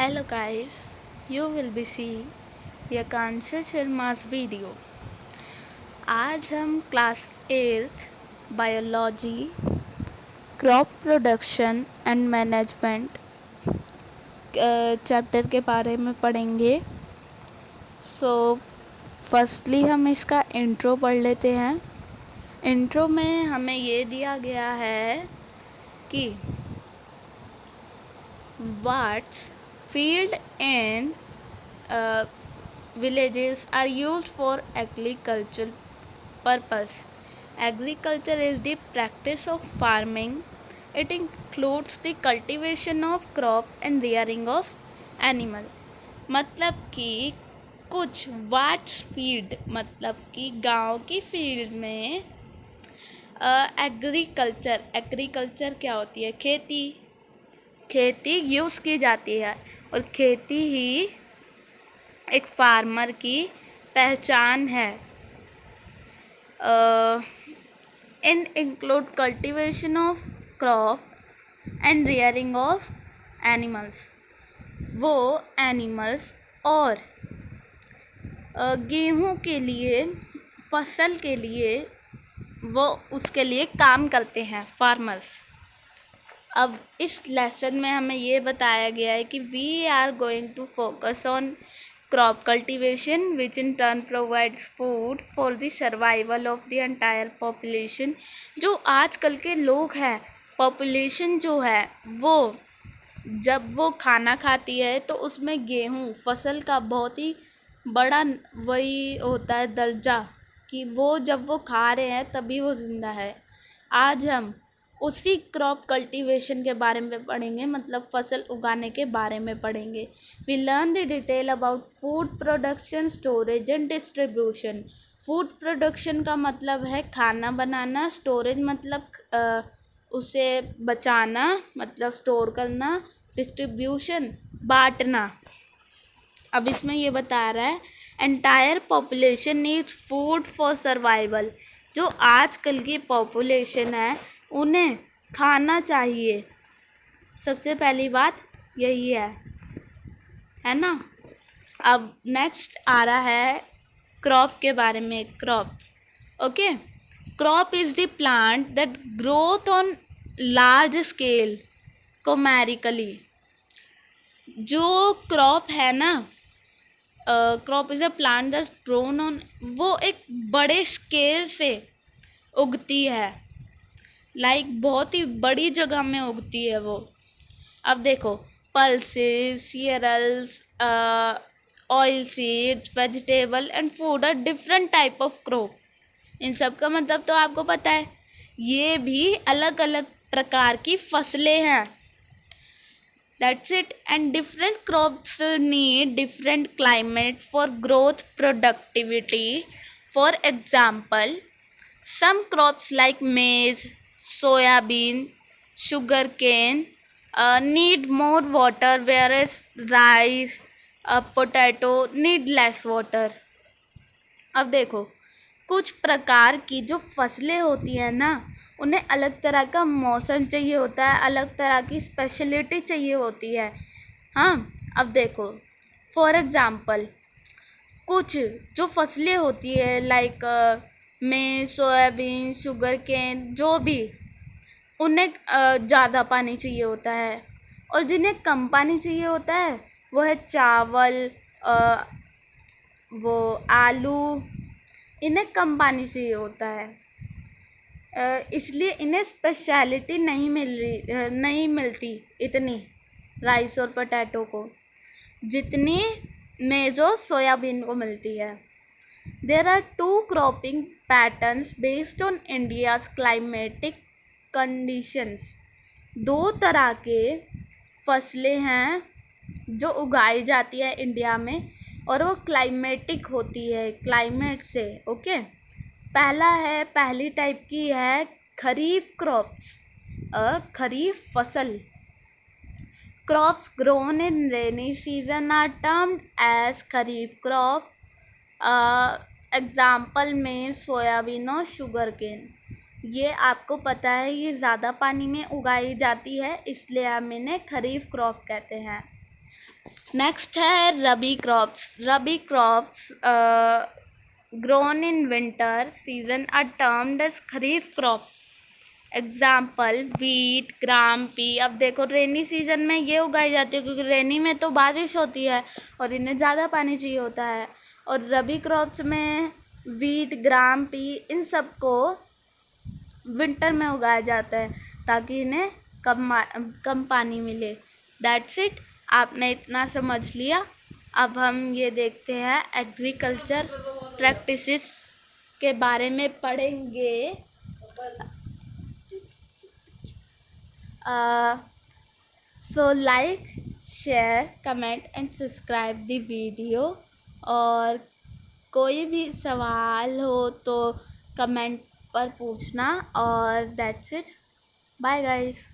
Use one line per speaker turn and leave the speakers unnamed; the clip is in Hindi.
Hello guys, you will be seeing Yakanksha Sharma's video. आज हम class 8th biology crop production and management chapter के बारे में पढ़ेंगे। फर्स्टली हम इसका इंट्रो पढ़ लेते हैं। इंट्रो में हमें ये दिया गया है कि What's field in villages are used for agricultural purpose. Agriculture is the practice of farming. It includes the cultivation of crop and rearing of animal. मतलब कि कुछ वाट्स फील्ड मतलब कि गांव की फील्ड में एग्रीकल्चर क्या होती है? खेती यूज़ की जाती है और खेती ही एक फार्मर की पहचान है। इन include cultivation of crop and rearing of animals. वो एनिमल्स और गेहूं के लिए, फसल के लिए वो उसके लिए काम करते हैं फार्मर्स। अब इस लेसन में हमें ये बताया गया है कि we are going to focus on crop cultivation which in turn provides food for the survival of the entire population. जो आजकल के लोग हैं, पॉपुलेशन जो है वो जब वो खाना खाती है तो उसमें गेहूँ फसल का बहुत ही बड़ा वही होता है दर्जा कि वो जब वो खा रहे हैं तभी वो ज़िंदा है। आज हम उसी क्रॉप कल्टीवेशन के बारे में पढ़ेंगे, मतलब फसल उगाने के बारे में पढ़ेंगे। We learn the detail about food production, storage and distribution. Food production का मतलब है खाना बनाना, स्टोरेज मतलब उसे बचाना मतलब स्टोर करना, डिस्ट्रीब्यूशन बांटना। अब इसमें ये बता रहा है entire population needs food for survival. जो आजकल की पॉपुलेशन है उन्हें खाना चाहिए, सबसे पहली बात यही है ना। अब नेक्स्ट आ रहा है क्रॉप के बारे में। Okay, crop is the plant that growth on large scale commercially. जो क्रॉप है ना, crop is a plant that grown on, वो एक बड़े स्केल से उगती है, बहुत ही बड़ी जगह में उगती है वो। अब देखो, pulses, cereals, oil seeds, vegetable and food are different type of crop. इन सब का मतलब तो आपको पता है, ये भी अलग अलग प्रकार की फसलें हैं। That's it. And different crops need different climate for growth productivity. For example, some crops like maize, soybean, sugarcane need more water, whereas rice, potato need less water. अब देखो, कुछ प्रकार की जो फसलें होती हैं ना, उन्हें अलग तरह का मौसम चाहिए होता है, अलग तरह की स्पेशलिटी चाहिए होती है। हाँ, अब देखो फॉर एग्ज़ाम्पल कुछ जो फसलें होती है लाइक मेज, सोयाबीन, शुगर केन, जो भी, उन्हें ज़्यादा पानी चाहिए होता है, और जिन्हें कम पानी चाहिए होता है वो है चावल, वो आलू, इन्हें कम पानी चाहिए होता है। इसलिए इन्हें स्पेशलिटी नहीं मिलती इतनी राइस और पोटैटो को जितनी मेज और सोयाबीन को मिलती है। There are 2 cropping patterns based on India's climatic conditions. 2 तरह के फसलें हैं जो उगाई जाती है इंडिया में, और वो क्लाइमेटिक होती है, क्लाइमेट से। ओके, पहली टाइप की है खरीफ क्रॉप्स, खरीफ फसल। Crops grown in rainy season are termed as kharif crop. Example में सोयाबीन और शुगर केन। ये आपको पता है, ये ज़्यादा पानी में उगाई जाती है, इसलिए हम इन्हें खरीफ क्रॉप कहते हैं। नेक्स्ट है rabi crops. Rabi crops grown in winter season are termed as kharif crop. Example wheat, gram pea. अब देखो रेनी सीजन में ये उगाई जाती है क्योंकि रेनी में तो बारिश होती है और इन्हें ज़्यादा पानी चाहिए होता है, और रबी क्रॉप्स में वीट, ग्राम पी इन सब को विंटर में उगाया जाता है ताकि इन्हें कम पानी मिले। That's it. आपने इतना समझ लिया। अब हम ये देखते हैं एग्रीकल्चर प्रैक्टिसेस के बारे में पढ़ेंगे। So like, share, comment and subscribe the video. और कोई भी सवाल हो तो कमेंट पर पूछना। और दैट्स इट। Bye guys.